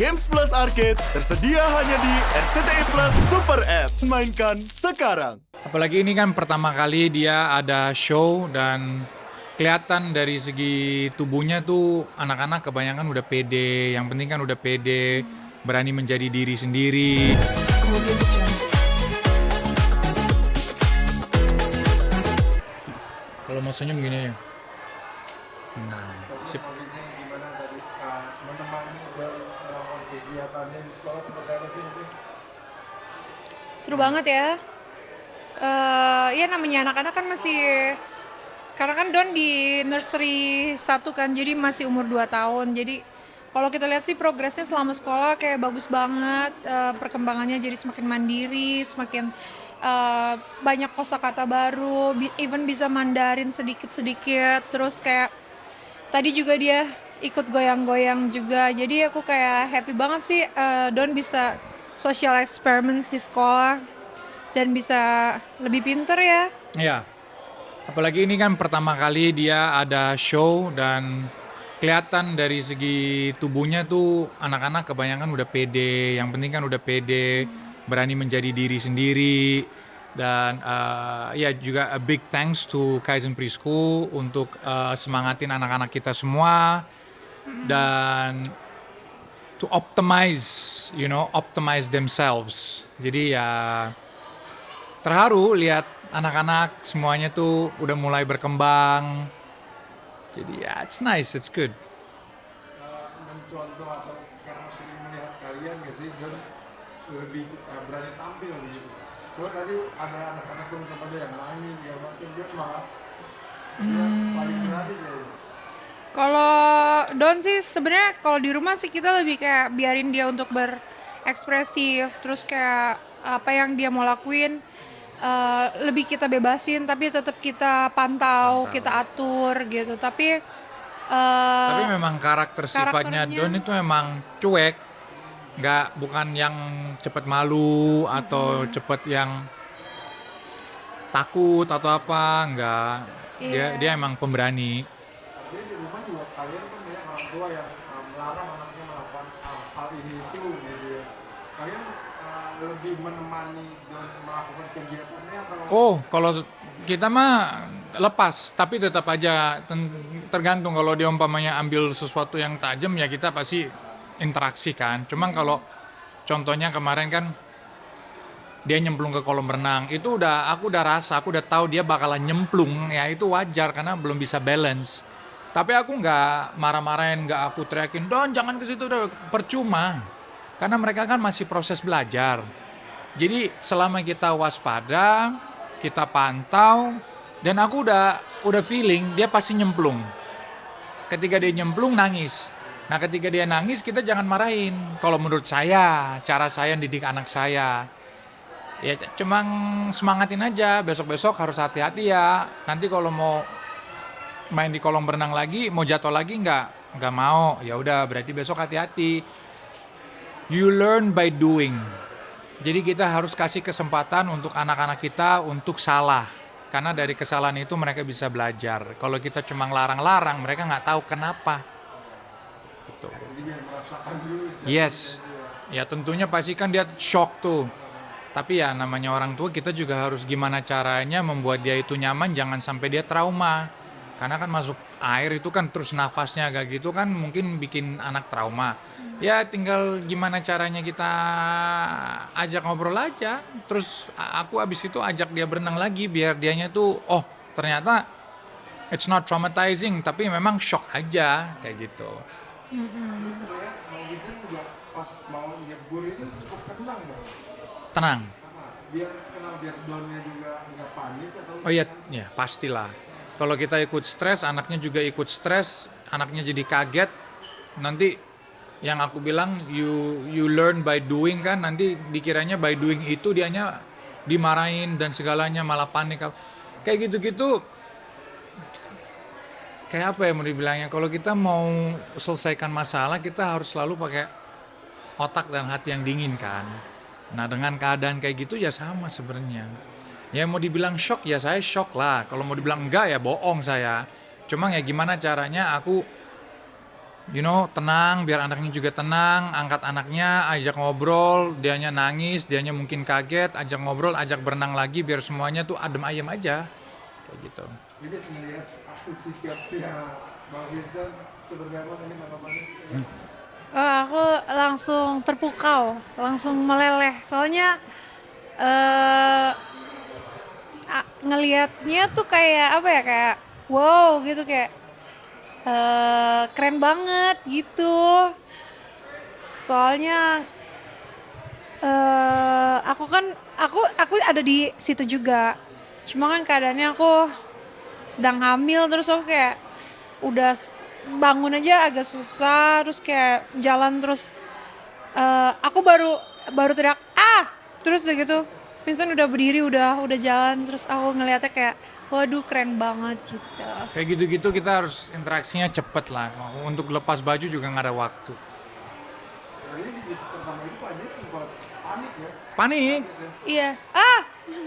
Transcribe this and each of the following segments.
Games Plus Arcade tersedia hanya di RCTI Plus Super App. Mainkan sekarang. Apalagi ini kan pertama kali dia ada show dan kelihatan dari segi tubuhnya tuh anak-anak kebanyakan udah pede. Yang penting kan udah pede, berani menjadi diri sendiri. Kalau mau senyum gini ya. Sip. Gimana tadi menemani dan melakukan kegiatannya di sekolah seperti apa sih mungkin? Seru banget ya. Ya namanya anak-anak kan masih, karena kan Don di nursery 1 kan, jadi masih umur 2 tahun. Jadi kalau kita lihat sih progresnya selama sekolah kayak bagus banget, perkembangannya jadi semakin mandiri, semakin banyak kosakata baru, even bisa Mandarin sedikit-sedikit. Terus kayak tadi juga dia ikut goyang-goyang juga. Jadi aku kayak happy banget sih Don bisa social experiments di sekolah dan bisa lebih pinter ya. Iya. Apalagi ini kan pertama kali dia ada show dan kelihatan dari segi tubuhnya tuh anak-anak kebanyakan udah pede. Yang penting kan udah pede, berani menjadi diri sendiri. Dan ya juga a big thanks to Kaizen Preschool untuk semangatin anak-anak kita semua dan to optimize themselves. Jadi ya terharu lihat anak-anak semuanya tuh udah mulai berkembang. Jadi ya it's nice, it's good. Mencontoh atau karena sering melihat kalian nggak sih dan lebih berani tampil gitu. Coba tadi ada anak-anak teman-teman yang nangis segala macam dia malah dia paling berani kayaknya. Kalau Don sih sebenarnya kalau di rumah sih kita lebih kayak biarin dia untuk berekspresif, terus kayak apa yang dia mau lakuin lebih kita bebasin, tapi tetap kita pantau, kita atur gitu. Tapi Tapi memang karakter sifatnya karakternya- Don itu emang cuek, bukan yang cepet malu atau cepet yang takut atau apa, enggak. Iya. Dia emang pemberani. Jadi di rumah juga kalian kan banyak orang tua yang melarang anaknya melakukan hal ini itu gitu ya. Kalian lebih menemani dan melakukan kegiatannya atau Oh, kalau kita mah lepas, tapi tetap aja tergantung kalau dia umpamanya ambil sesuatu yang tajam ya kita pasti interaksi kan. Cuma kalau contohnya kemarin kan dia nyemplung ke kolam renang, itu aku udah rasa, aku udah tahu dia bakalan nyemplung, ya itu wajar karena belum bisa balance. Tapi aku nggak marah-marahin, nggak aku teriakin, Don jangan ke situ, udah percuma. Karena mereka kan masih proses belajar. Jadi selama kita waspada, kita pantau, dan aku udah feeling dia pasti nyemplung. Ketika dia nyemplung nangis. Nah ketika dia nangis kita jangan marahin. Kalau menurut saya, cara saya didik anak saya, ya cuma semangatin aja, besok-besok harus hati-hati ya. Nanti kalau mau main di kolam berenang lagi, mau jatuh lagi nggak mau. Ya udah berarti besok hati-hati. You learn by doing. Jadi kita harus kasih kesempatan untuk anak-anak kita untuk salah. Karena dari kesalahan itu mereka bisa belajar. Kalau kita cuma larang-larang, mereka nggak tahu kenapa. Gitu. jadi biar merasakan dulu. Yes. Ya tentunya pasti kan dia shock tuh. Tapi ya namanya orang tua kita juga harus gimana caranya membuat dia itu nyaman, jangan sampai dia trauma. Karena kan masuk air itu kan terus nafasnya agak gitu kan mungkin bikin anak trauma. Ya tinggal gimana caranya kita ajak ngobrol aja. Terus aku abis itu ajak dia berenang lagi biar dianya tuh oh ternyata it's not traumatizing tapi memang shock aja kayak gitu. Sebenarnya mau Wijen juga pas mau nyebur itu cukup tenang dong. Tenang. Biar donnya juga nggak panik atau Oh iya, ya pastilah. Kalau kita ikut stres, anaknya juga ikut stres, anaknya jadi kaget. Nanti yang aku bilang you learn by doing kan, nanti dikiranya by doing itu dianya dimarahin dan segalanya malah panik. Kayak gitu-gitu. Kayak apa ya mau dibilangnya? Kalau kita mau selesaikan masalah, kita harus selalu pakai otak dan hati yang dingin kan. Nah dengan keadaan kayak gitu ya sama sebenarnya. Ya mau dibilang shock ya saya shock lah. Kalau mau dibilang enggak ya bohong saya. Cuma ya gimana caranya aku tenang, biar anaknya juga tenang, angkat anaknya, ajak ngobrol, dianya nangis, dianya mungkin kaget, ajak ngobrol, ajak berenang lagi, biar semuanya tuh adem ayem aja, kayak gitu. Ini melihat aksi sikapnya Bang Vincent seperti apa ini tanggapannya? Aku langsung terpukau, langsung meleleh. Soalnya eh ngelihatnya tuh kayak apa ya, kayak wow gitu, kayak keren banget gitu. Soalnya aku ada di situ juga. Cuma kan keadaannya aku sedang hamil, terus aku kayak udah bangun aja agak susah, terus kayak jalan terus aku baru baru teriak terus udah gitu Vincent udah berdiri, udah jalan, terus aku ngeliatnya kayak waduh keren banget gitu. Kayak gitu-gitu kita harus interaksinya cepet lah, untuk lepas baju juga nggak ada waktu. Jadi di pertama itu aja sempat panik ya. Panik, Iya,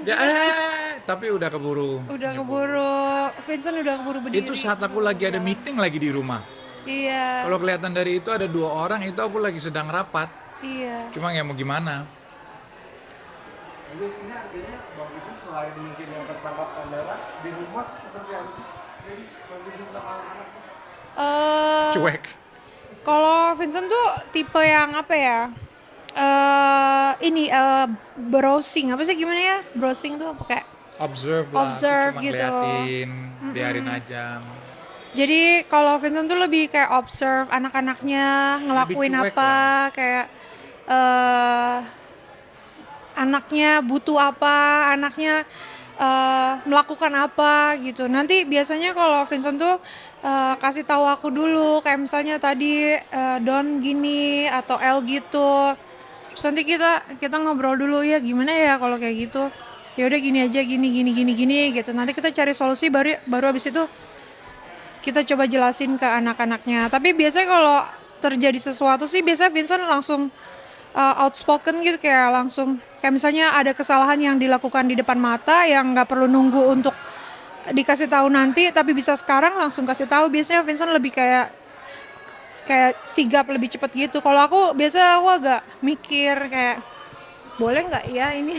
ya tapi udah keburu. Vincent udah keburu berdiri. Itu saat aku lagi ada meeting lagi di rumah. Iya, Kalau kelihatan dari itu ada 2 orang, itu aku lagi sedang rapat. iya. Cuma ya mau gimana? Jadi ini artinya Bang Vincent selain mungkin yang tertangkap kamera di rumah seperti apa sih? Jadi Bang Vincent sama anak-anak Cuek. Kalau Vincent tuh tipe yang apa ya? Browsing apa sih, gimana ya? Browsing tuh apa kayak Observe lah, aku Observe cuma gitu. ngeliatin, biarin aja. Jadi kalau Vincent tuh lebih kayak observe anak-anaknya ngelakuin cuek apa, kayak eh anaknya butuh apa, anaknya melakukan apa gitu. Nanti biasanya kalau Vincent tuh kasih tahu aku dulu, kayak misalnya tadi Don gini atau L gitu. Terus nanti kita ngobrol dulu, ya gimana ya kalau kayak gitu. Ya udah gini aja, gini gitu. Nanti kita cari solusi, baru habis itu kita coba jelasin ke anak-anaknya. Tapi biasanya kalau terjadi sesuatu sih biasanya Vincent langsung outspoken gitu, kayak langsung kayak misalnya ada kesalahan yang dilakukan di depan mata yang nggak perlu nunggu untuk dikasih tahu nanti, tapi bisa sekarang langsung kasih tahu. Biasanya Vincent lebih kayak sigap, lebih cepet gitu. Kalau aku biasa aku agak mikir kayak boleh nggak ya ini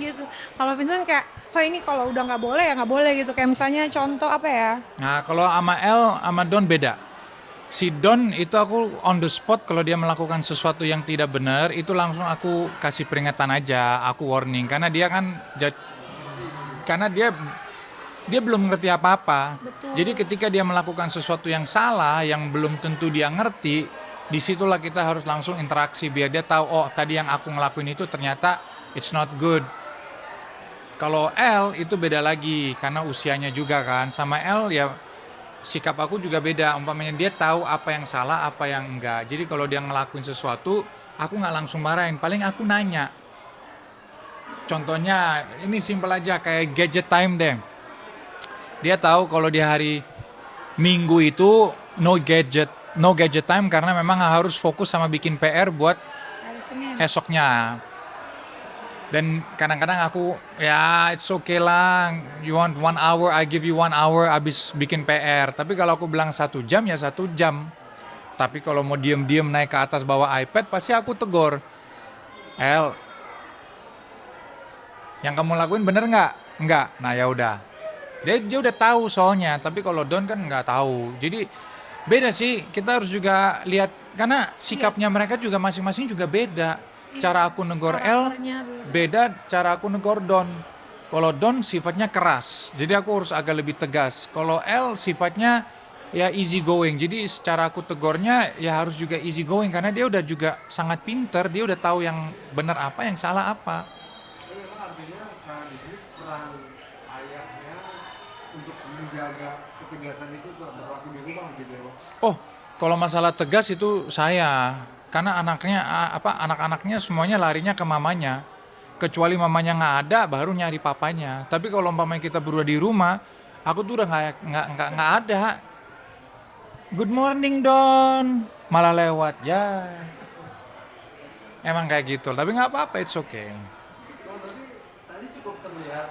gitu. Kalau Vincent kayak ini kalau udah nggak boleh ya nggak boleh gitu. Kayak misalnya contoh apa ya? Nah, kalau sama L sama Don beda. Si Don itu aku on the spot, kalau dia melakukan sesuatu yang tidak benar, itu langsung aku kasih peringatan aja, aku warning. Karena dia kan, karena dia belum ngerti apa-apa. Betul. Jadi ketika dia melakukan sesuatu yang salah, yang belum tentu dia ngerti, disitulah kita harus langsung interaksi, biar dia tahu, oh tadi yang aku ngelakuin itu ternyata it's not good. Kalau L itu beda lagi, karena usianya juga kan. Sama L ya sikap aku juga beda, umpamanya dia tahu apa yang salah, apa yang enggak. Jadi kalau dia ngelakuin sesuatu, aku nggak langsung marahin, paling aku nanya. Contohnya, ini simpel aja, kayak gadget time deh. Dia tahu kalau di hari Minggu itu no gadget time, karena memang harus fokus sama bikin PR buat Hari Senin. esoknya. Dan kadang-kadang aku, ya it's okay lah, you want 1 hour, I give you 1 hour abis bikin PR. Tapi kalau aku bilang 1 jam, ya 1 jam. Tapi kalau mau diem-diem naik ke atas bawa iPad, pasti aku tegur. El, yang kamu lakuin bener nggak? Nggak. Nah ya udah. Dia udah tahu soalnya. Tapi kalau Don kan nggak tahu. Jadi beda sih. Kita harus juga lihat, karena sikapnya mereka juga masing-masing juga beda. Cara aku negor L Karakternya beda cara aku negor Don. Kalau Don sifatnya keras, jadi aku harus agak lebih tegas. Kalau L sifatnya ya easy going, jadi secara aku tegornya ya harus juga easy going, karena dia udah juga sangat pinter, dia udah tahu yang benar apa, yang salah apa. Jadi memang artinya di sini peran ayahnya untuk menjaga ketegasan itu berlaku di rumah gitu ya Bang. Oh, kalau masalah tegas itu saya, karena anak-anaknya semuanya larinya ke mamanya. Kecuali mamanya nggak ada, baru nyari papanya. Tapi kalau umpamanya kita berdua di rumah, aku tuh udah nggak ada. Good morning Don, malah lewat ya. Emang kayak gitu, tapi nggak apa-apa, it's okay. Tadi cukup terlihat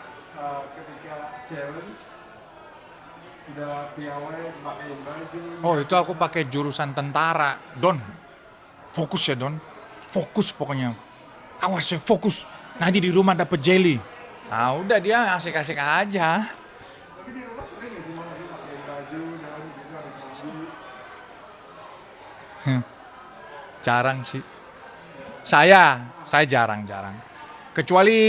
ketika challenge udah piawai pakai baju. Oh itu aku pakai jurusan tentara. Don, fokus ya Don. Fokus pokoknya. Awas ya, fokus. Nanti di rumah dapet jelly. Nah udah dia asik-asik aja. Tapi di rumah sering nggak sih Mang sih pakai baju dan gitu habis mandi? Jarang sih. Saya jarang-jarang. Kecuali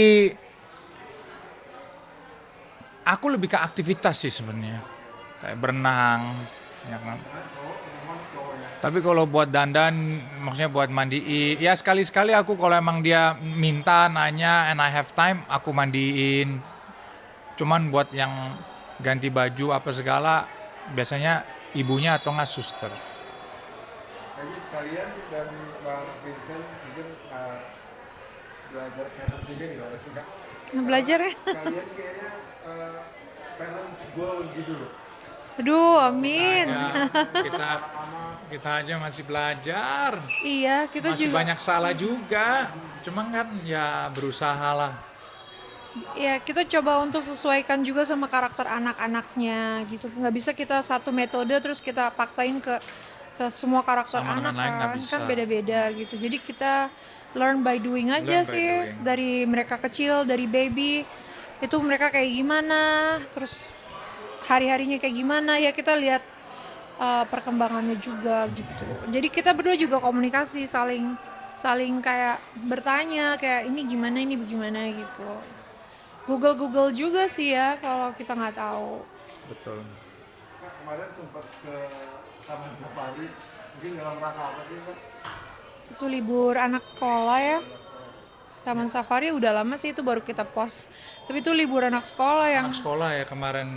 aku lebih ke aktivitas sih sebenarnya. Kayak berenang, ya kan. Tapi kalau buat dandan, maksudnya buat mandiin, ya sekali-sekali aku kalau emang dia minta, nanya, and I have time, aku mandiin. Cuman buat yang ganti baju apa segala, biasanya ibunya atau nggak suster. Kayaknya sekalian dan Bang Vincent mungkin belajar parent juga nih Bang sih Kak. Belajar ya. Kalian kayaknya parents goal gitu loh. Aduh, amin. Ya, kita aja masih belajar. Iya, kita Masih juga. banyak salah juga. Cuma kan ya berusaha lah. Ya, kita coba untuk sesuaikan juga sama karakter anak-anaknya gitu. Nggak bisa kita satu metode terus kita paksain ke semua karakter Sama dengan anak lain nggak kan. bisa. Kan beda-beda gitu. Jadi kita learn by doing aja Learn by sih. doing. Dari mereka kecil, dari baby. Itu mereka kayak gimana, terus hari-harinya kayak gimana, ya kita lihat perkembangannya juga gitu. Jadi kita berdua juga komunikasi, saling kayak bertanya kayak ini bagaimana gitu. Google juga sih ya kalau kita nggak tahu. Betul. Kak kemarin sempat ke Taman Safari, mungkin dalam rangka apa sih Kak? Itu libur anak sekolah ya. Taman Safari udah lama sih, itu baru kita post. Tapi itu libur anak sekolah yang Anak sekolah ya kemarin.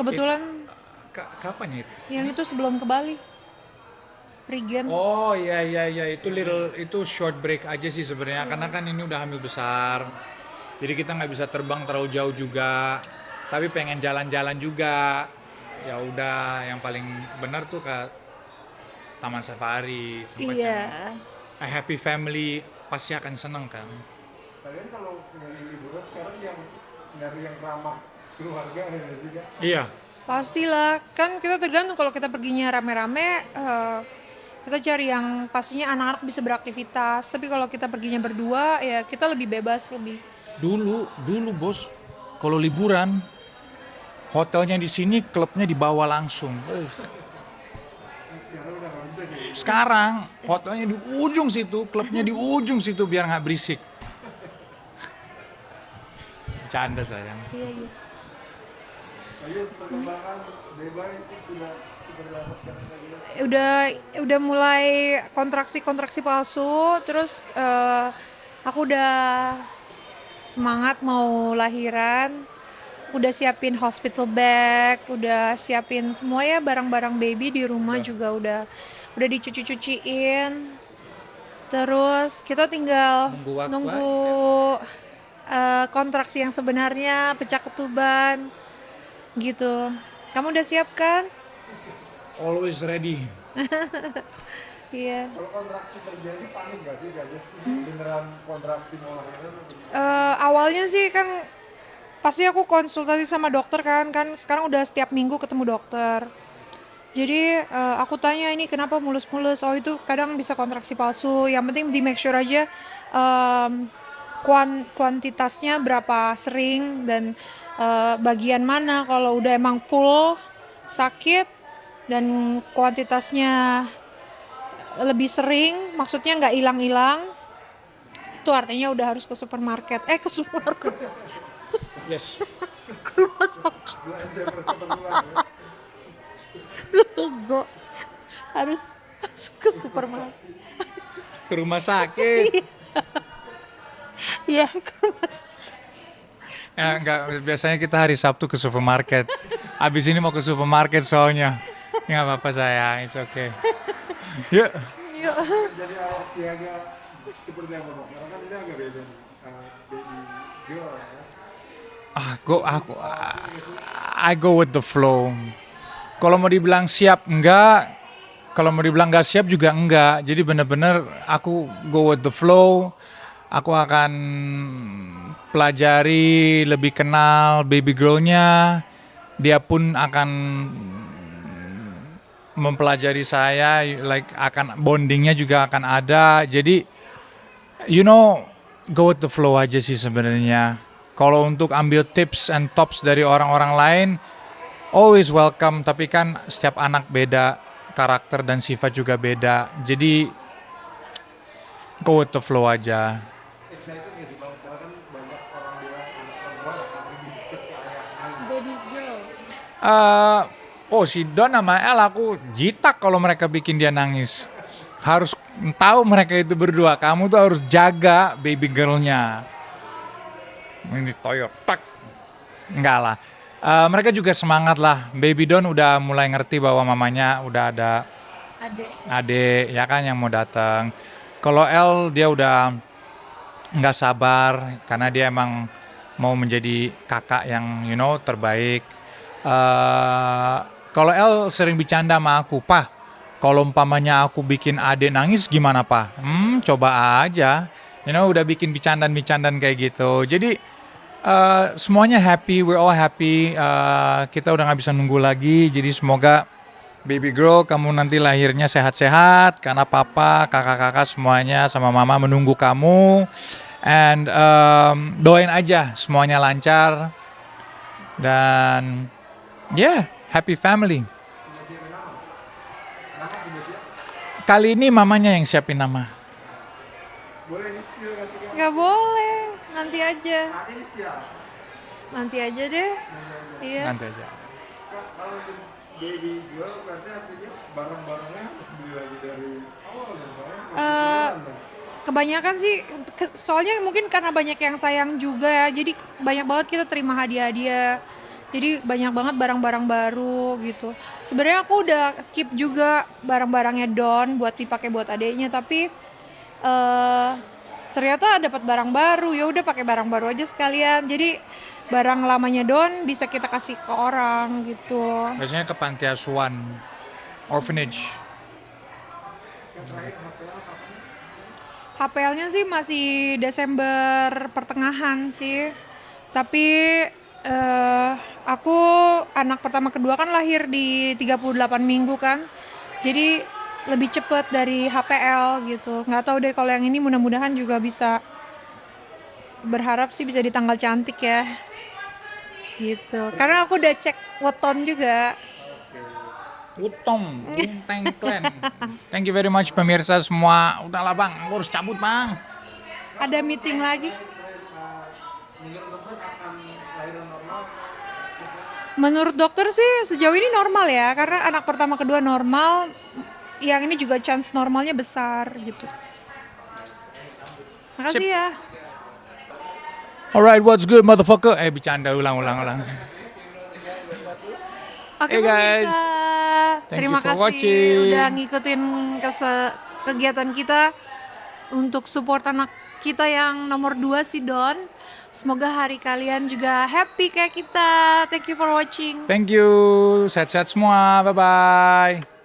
kebetulan Kapan ya itu? yang itu sebelum ke Bali. Prigen. Oh iya itu short break aja sih sebenarnya karena kan ini udah hamil besar. Jadi kita nggak bisa terbang terlalu jauh juga. Tapi pengen jalan-jalan juga. Ya udah yang paling benar tuh ke Taman Safari. Tempat Iya. yang a happy family pasti akan seneng kan. Kalian kalau nyari liburan sekarang yang nyari yang ramah keluarga ya nggak sih Kak? Iya. Pastilah, kan kita tergantung kalau kita perginya rame-rame, kita cari yang pastinya anak-anak bisa beraktivitas. Tapi kalau kita perginya berdua, ya kita lebih bebas, lebih. Dulu bos, kalau liburan hotelnya di sini, klubnya dibawa langsung. Sekarang udah nggak bisa nih. Sekarang hotelnya di ujung situ, klubnya di ujung situ biar nggak berisik. Canda sayang. Iya. Ayo perkembangan Bebay itu sudah seperti apa sekarang lagi? Udah mulai kontraksi palsu, terus aku udah semangat mau lahiran, udah siapin hospital bag, udah siapin semua ya barang-barang baby di rumah juga udah dicuci-cuciin. Terus kita tinggal Nunggu waktu nunggu kontraksi yang sebenarnya, pecah ketuban gitu. Kamu udah siap kan? Always ready. Iya. Kalau kontraksi terjadi panik nggak sih Kak Jess? Beneran kontraksi mau lahiran atau gimana? Awalnya sih kan pasti aku konsultasi sama dokter kan sekarang udah setiap minggu ketemu dokter. Jadi aku tanya ini kenapa mulus-mulus, oh itu kadang bisa kontraksi palsu, yang penting di make sure aja kuantitasnya berapa sering dan bagian mana, kalau udah emang full sakit dan kuantitasnya lebih sering, maksudnya nggak hilang-hilang, itu artinya udah harus ke supermarket. Yes. Belanja berkeperluan ya? Go. Harus masuk ke supermarket. Ke rumah sakit. Iya. Ya, enggak, biasanya kita hari Sabtu ke supermarket. Abis ini mau ke supermarket soalnya. Ya nggak apa-apa sayang, it's okay. Yuk. Yuk. Jadi awal siaga seperti apa Bang? Karena kan ini agak beda nih. Baby girl ya. I go with the flow. Kalau mau dibilang siap enggak, kalau mau dibilang nggak siap juga enggak. Jadi bener-bener aku go with the flow. Aku akan pelajari lebih kenal baby girlnya, dia pun akan mempelajari saya, like akan bondingnya juga akan ada. Jadi you know, go with the flow aja sih sebenarnya. Kalau untuk ambil tips and tops dari orang-orang lain, always welcome. Tapi kan setiap anak beda, karakter dan sifat juga beda. Jadi go with the flow aja. Excited nggak sih bang? Karena kan banyak orang bilang anak perempuan akan lebih deket ke ayahnya. Daddy's girl. Oh si Don sama El aku jitak kalau mereka bikin dia nangis. Harus tahu mereka itu berdua, kamu tuh harus jaga baby girlnya. Ini toyot, tak. Enggak lah. Mereka juga semangat lah. Baby Don udah mulai ngerti bahwa mamanya udah ada adik ya kan yang mau datang. Kalau El dia udah nggak sabar karena dia emang mau menjadi kakak yang terbaik. Kalau El sering bercanda sama aku, "Pah, kalau umpamanya aku bikin adik nangis gimana, Pak?" Coba aja. Udah bikin bercandaan kayak gitu. Jadi semuanya happy, we're all happy. Kita udah nggak bisa nunggu lagi. Jadi semoga baby girl kamu nanti lahirnya sehat-sehat. Karena papa, kakak-kakak semuanya sama mama menunggu kamu. And doain aja semuanya lancar. Dan happy family. Kali ini mamanya yang siapin nama. Boleh ini skill kasih kan? Nggak boleh, nanti aja. Inisial. Nanti aja deh. Iya. Nanti aja. Kak, kalau untuk baby girl berarti artinya barang-barangnya harus beli lagi dari awal dong, soalnya masih keluaran dong. Kebanyakan sih, soalnya mungkin karena banyak yang sayang juga ya, jadi banyak banget kita terima hadiah-hadiah. Jadi banyak banget barang-barang baru gitu. Sebenarnya aku udah keep juga barang-barangnya Don buat dipakai buat adeknya, tapi ternyata dapat barang baru, ya udah pakai barang baru aja sekalian. Jadi barang lamanya Don bisa kita kasih ke orang gitu. Biasanya ke panti asuhan, orphanage. HPL-nya sih masih Desember pertengahan sih. Tapi aku anak pertama kedua kan lahir di 38 minggu kan. Jadi lebih cepet dari HPL gitu. Nggak tahu deh kalau yang ini mudah-mudahan juga bisa, berharap sih bisa di tanggal cantik ya. Gitu. Karena aku udah cek weton juga. Utong, thank you very much pemirsa semua. Udahlah bang, aku harus cabut bang. Ada meeting lagi. Menurut dokter sih sejauh ini normal ya, karena anak pertama kedua normal, yang ini juga chance normalnya besar gitu. Makasih ya. Alright, what's good motherfucker? Bercanda, ulang. Oke Hey, guys. pemirsa, Thank terima you for kasih watching. udah ngikutin kegiatan kita untuk support anak kita yang nomor 2 si Don. Semoga hari kalian juga happy kayak kita. Thank you for watching. Thank you, sehat-sehat semua, bye-bye.